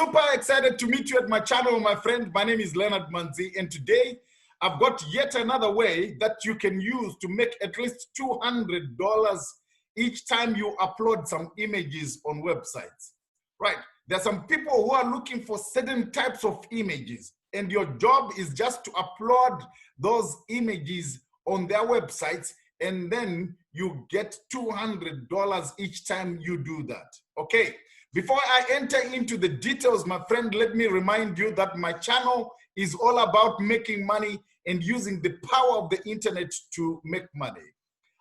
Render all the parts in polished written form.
super excited to meet you at my channel, my friend. My name is Leonard Manzi, and today I've got yet another way that you can use to make at least $200 each time you upload some images on websites. Right? There are some people who are looking for certain types of images, and your job is just to upload those images on their websites, and then you get $200 each time you do that. Okay. Before I enter into the details, my friend, let me remind you that my channel is all about making money and using the power of the internet to make money.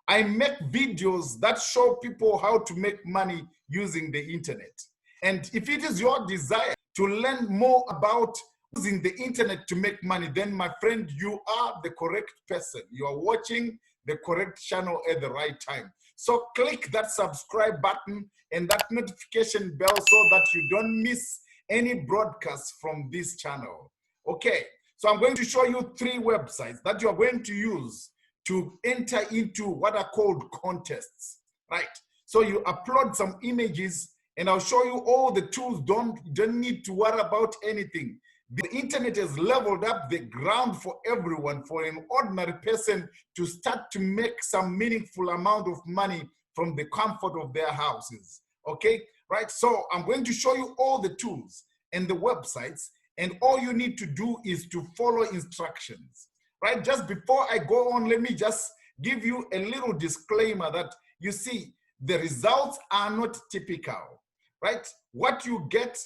I make videos that show people how to make money using the internet. And if it is your desire to learn more about using the internet to make money, then my friend, you are the correct person. You are watching the correct channel at the right time. So click that subscribe button and that notification bell so that you don't miss any broadcasts from this channel. Okay, so I'm going to show you 3 websites that you are going to use to enter into what are called contests, right? So you upload some images and I'll show you all the tools. Don't need to worry about anything. The internet has leveled up the ground for everyone, for an ordinary person to start to make some meaningful amount of money from the comfort of their houses. Okay, right? So I'm going to show you all the tools and the websites, and all you need to do is to follow instructions, right? Just before I go on, let me just give you a little disclaimer that you see, the results are not typical, right? What you get,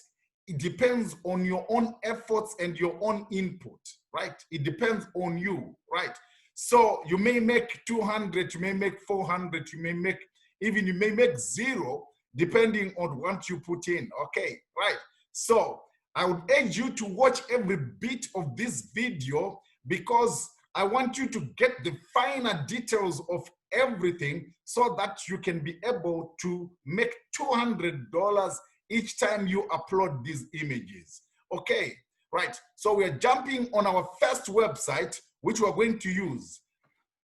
it depends on your own efforts and your own input, right? It depends on you, right? So you may make 200, you may make 400, you may make 0, depending on what you put in, okay, right? So I would urge you to watch every bit of this video because I want you to get the finer details of everything so that you can be able to make $200 each time you upload these images. Okay, right. So we are jumping on our first website, which we're going to use.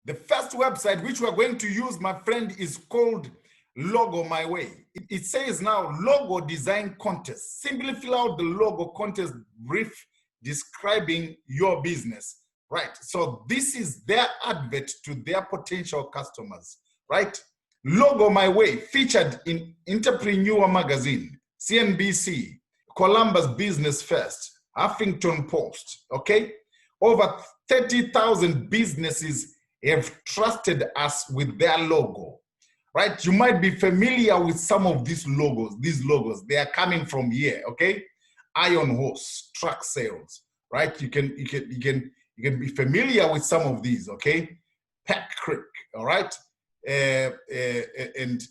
The first website which we're going to use, my friend, is called Logo My Way. It says now logo design contest. Simply fill out the logo contest brief describing your business. Right. So this is their advert to their potential customers. Right. Logo My Way, featured in Entrepreneur Magazine, CNBC, Columbus Business First, Huffington Post, okay? Over 30,000 businesses have trusted us with their logo, right? You might be familiar with some of these logos. They are coming from here, okay? Iron Horse, truck sales, right? You can be familiar with some of these, okay? Pack Creek, all right? And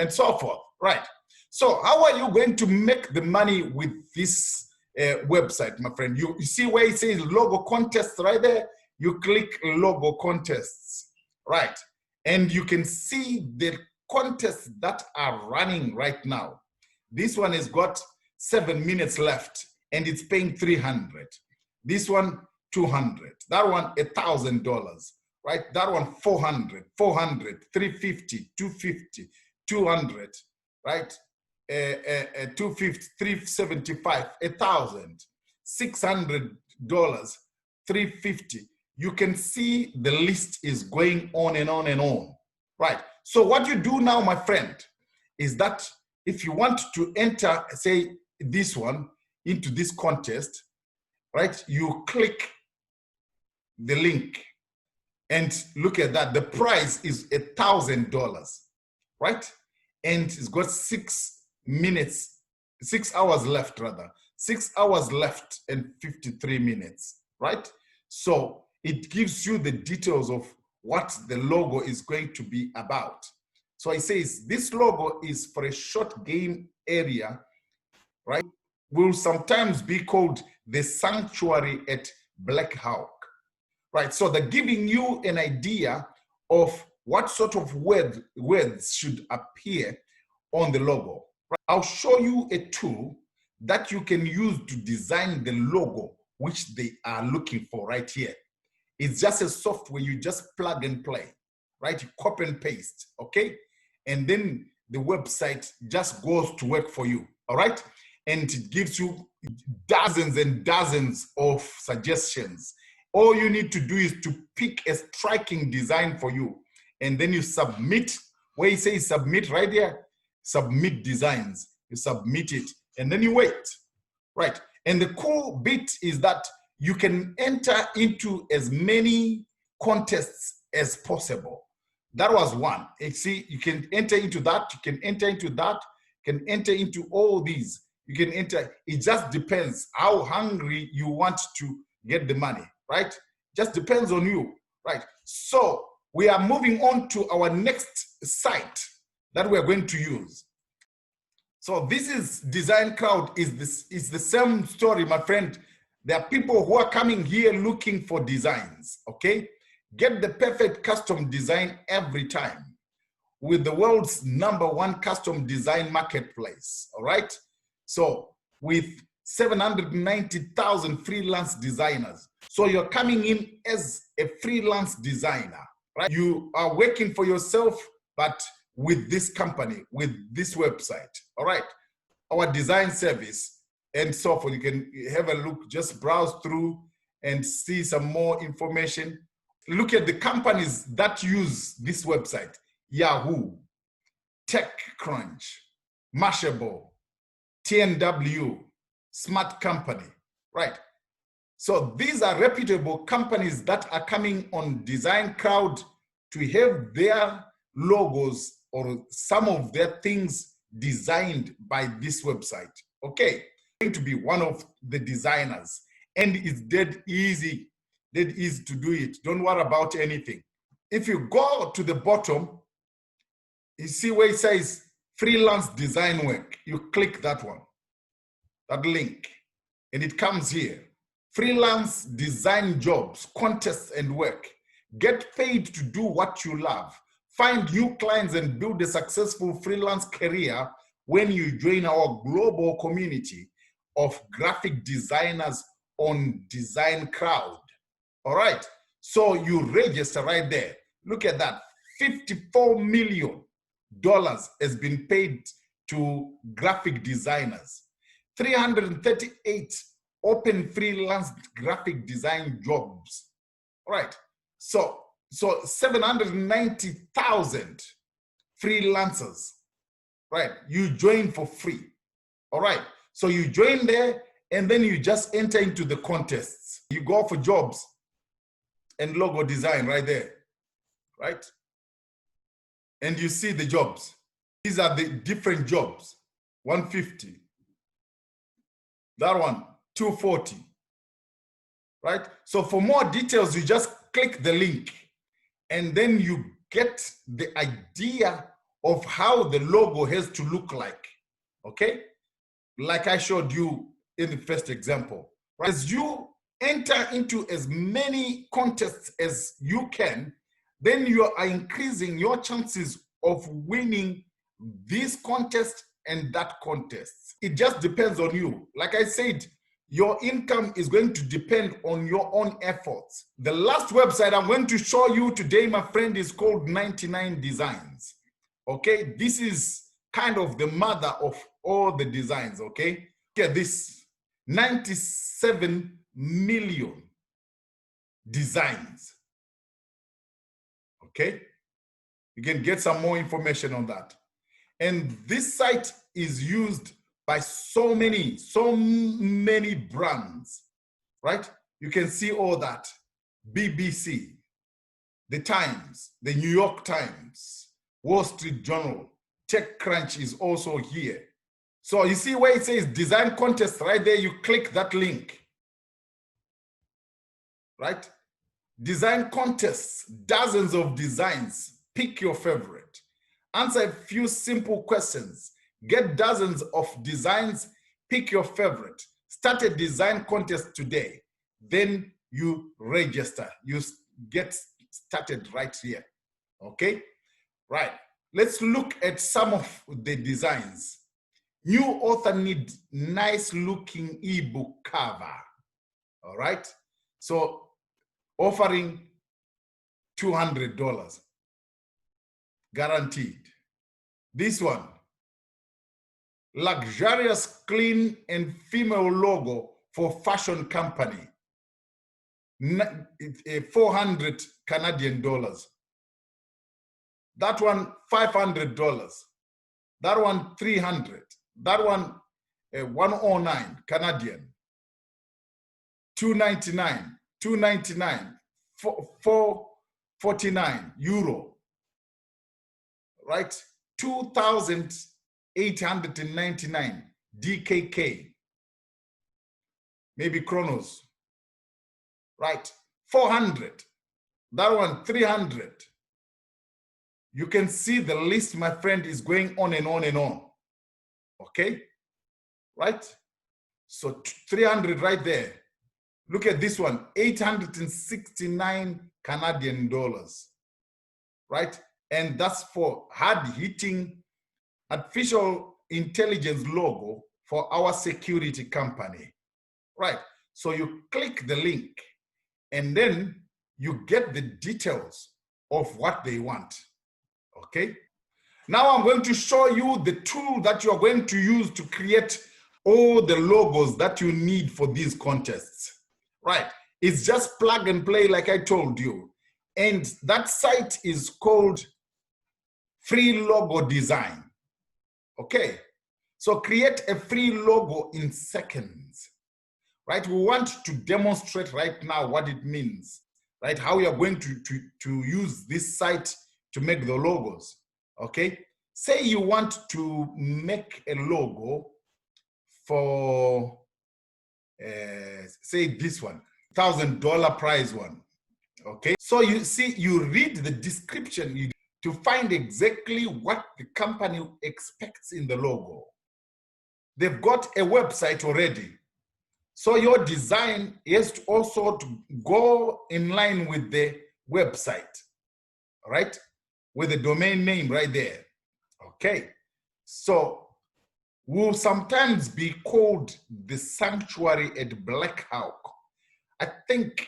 so forth, right? So how are you going to make the money with this website, my friend? You see where it says logo contests right there? You click logo contests, right? And you can see the contests that are running right now. This one has got 7 minutes left and it's paying $300. This one, $200. That one, $1,000, right? That one, $400, $350, $250, $200, right? 250, 375, $1,000, $600, 350. You can see the list is going on and on and on, right? So what you do now, my friend, is that if you want to enter, say, this one into this contest, right? You click the link and look at that. The price is $1,000, right? And it's got 6 hours left, rather. 6 hours left and 53 minutes, right? So it gives you the details of what the logo is going to be about. So it says this logo is for a short game area, right? Will sometimes be called the sanctuary at Black Hawk, right? So they're giving you an idea of what sort of words should appear on the logo. I'll show you a tool that you can use to design the logo which they are looking for right here. It's just a software you just plug and play, right? You copy and paste, okay? And then the website just goes to work for you, all right? and it gives you dozens and dozens of suggestions. All you need to do is to pick a striking design for you, and then you submit. Where you say submit right there, submit designs. You submit it, and then you wait. Right. And the cool bit is that you can enter into as many contests as possible. That was one. You see, you can enter into that, you can enter into that, you can enter into all these. You can enter, it just depends how hungry you want to get the money, right? Just depends on you, right? So we are moving on to our next site that we're going to use. So this is Design Crowd. Is the same story, my friend. There are people who are coming here looking for designs, okay? Get the perfect custom design every time with the world's #1 custom design marketplace, all right? So with 790,000 freelance designers. So you're coming in as a freelance designer, right? You are working for yourself, but with this company, with this website, all right? Our design service and so forth. You can have a look, just browse through and see some more information. Look at the companies that use this website: Yahoo, TechCrunch, Mashable, TNW, Smart Company, right? So these are reputable companies that are coming on Design Crowd to have their logos or some of their things designed by this website. Okay, going to be one of the designers, and it's dead easy to do it. Don't worry about anything. If you go to the bottom, you see where it says freelance design work. You click that one, that link, and it comes here. Freelance design jobs, contests, and work. Get paid to do what you love. Find new clients and build a successful freelance career when you join our global community of graphic designers on Design Crowd. All right, so you register right there. Look at that, $54 million has been paid to graphic designers. 338 open freelance graphic design jobs. All right, so 790,000 freelancers, right? You join for free. All right, so you join there and then you just enter into the contests. You go for jobs and logo design right there, right? And you see the jobs. These are the different jobs. 150. That one, 240. Right? So for more details, you just click the link and then you get the idea of how the logo has to look like. Okay? Like I showed you in the first example. Right? As you enter into as many contests as you can, then you are increasing your chances of winning this contest and that contest. It just depends on you. Like I said, your income is going to depend on your own efforts. The last website I'm going to show you today, my friend, is called 99 Designs. Okay, this is kind of the mother of all the designs. Okay, look at this, 97 million designs. Okay, you can get some more information on that. And this site is used by so many brands, right? You can see all that. BBC, The Times, the New York Times, Wall Street Journal, TechCrunch is also here. So you see where it says design contest right there, you click that link, right? Design contests, dozens of designs, pick your favorite. Answer a few simple questions. Get dozens of designs, pick your favorite. Start a design contest today. Then you register. You get started right here. Okay? Right. Let's look at some of the designs. New author need nice looking ebook cover. All right? So offering $200. Guaranteed. This one, luxurious, clean, and female logo for fashion company. 400 Canadian dollars. That one, $500. That one, 300. That one, 109 Canadian. 299, 299, 449 euro. Right? 2,899 DKK. Maybe Kronos. Right? 400. That one, 300. You can see the list, my friend, is going on and on and on. Okay? Right? So 300 right there. Look at this one, 869 Canadian dollars. Right? And that's for hard-hitting artificial intelligence logo for our security company. Right? So you click the link and then you get the details of what they want. Okay? Now I'm going to show you the tool that you are going to use to create all the logos that you need for these contests. Right? It's just plug and play like I told you. And that site is called Free Logo Design. Okay? So create a free logo in seconds. Right? We want to demonstrate right now what it means. Right? How we are going to use this site to make the logos. Okay? Say you want to make a logo for, say this one, $1,000 prize one. Okay? So you see, you read the description to find exactly what the company expects in the logo. They've got a website already. So your design has to also to go in line with the website, right? With the domain name right there. Okay. So will sometimes be called the Sanctuary at Black Hawk. I think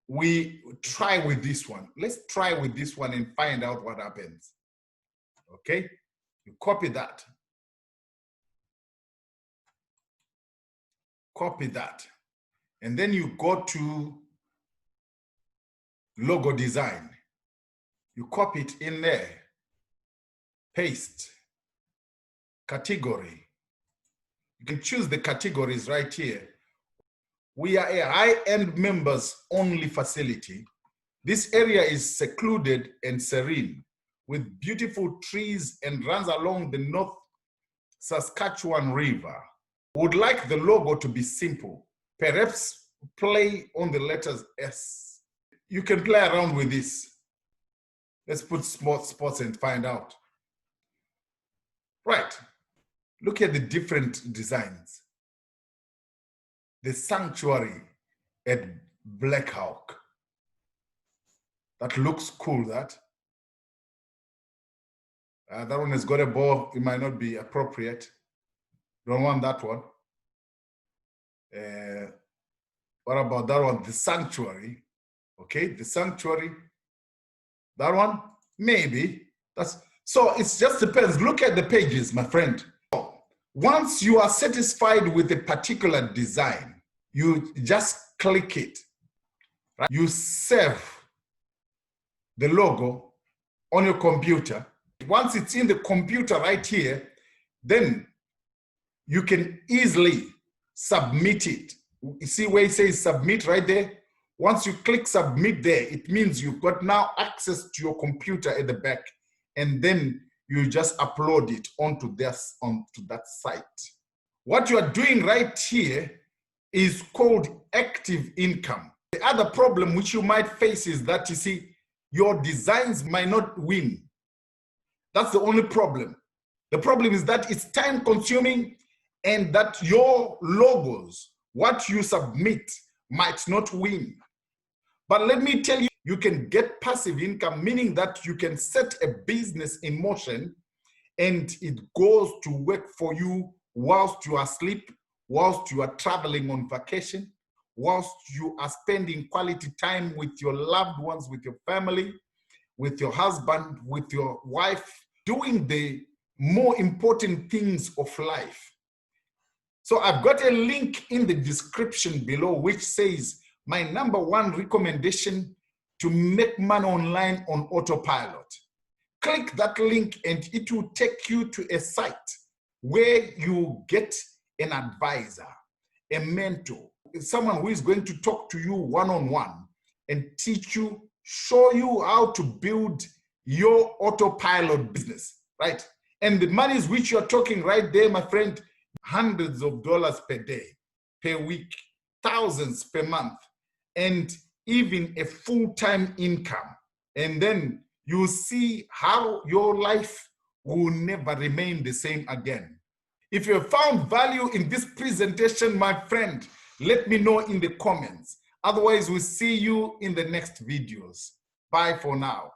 we try with this one. Let's try with this one and find out what happens. Okay. You copy that. Copy that. And then you go to logo design. You copy it in there. Paste. Category. You can choose the categories right here. We are a high-end members only facility. This area is secluded and serene with beautiful trees and runs along the North Saskatchewan River. Would like the logo to be simple. Perhaps play on the letters S. You can play around with this. Let's put small spots and find out. Right. Look at the different designs. The Sanctuary at Black Hawk. That looks cool, that. That one has got a bow. It might not be appropriate. Don't want that one. What about that one? The Sanctuary. Okay, the Sanctuary. That one, maybe. So it just depends. Look at the pages, my friend. Once you are satisfied with a particular design, you just click it. Right? You save the logo on your computer. Once it's in the computer right here, then you can easily submit it. You see where it says submit right there? Once you click submit there, it means you've got now access to your computer at the back, and then you just upload it onto that site. What you are doing right here is called active income. The other problem which you might face is that, you see, your designs might not win. That's the only problem. The problem is that it's time consuming and that your logos, what you submit, might not win. But let me tell you, you can get passive income, meaning that you can set a business in motion and it goes to work for you whilst you are asleep, whilst you are traveling on vacation, whilst you are spending quality time with your loved ones, with your family, with your husband, with your wife, doing the more important things of life. So I've got a link in the description below which says my #1 recommendation to make money online on AutoPilot. Click that link and it will take you to a site where you get an advisor, a mentor, someone who is going to talk to you one-on-one and teach you, show you how to build your AutoPilot business, right? And the monies which you're talking right there, my friend, hundreds of dollars per day, per week, thousands per month, and even a full-time income. And then you see how your life will never remain the same again. If you have found value in this presentation, my friend, let me know in the comments. Otherwise, we'll see you in the next videos. Bye for now.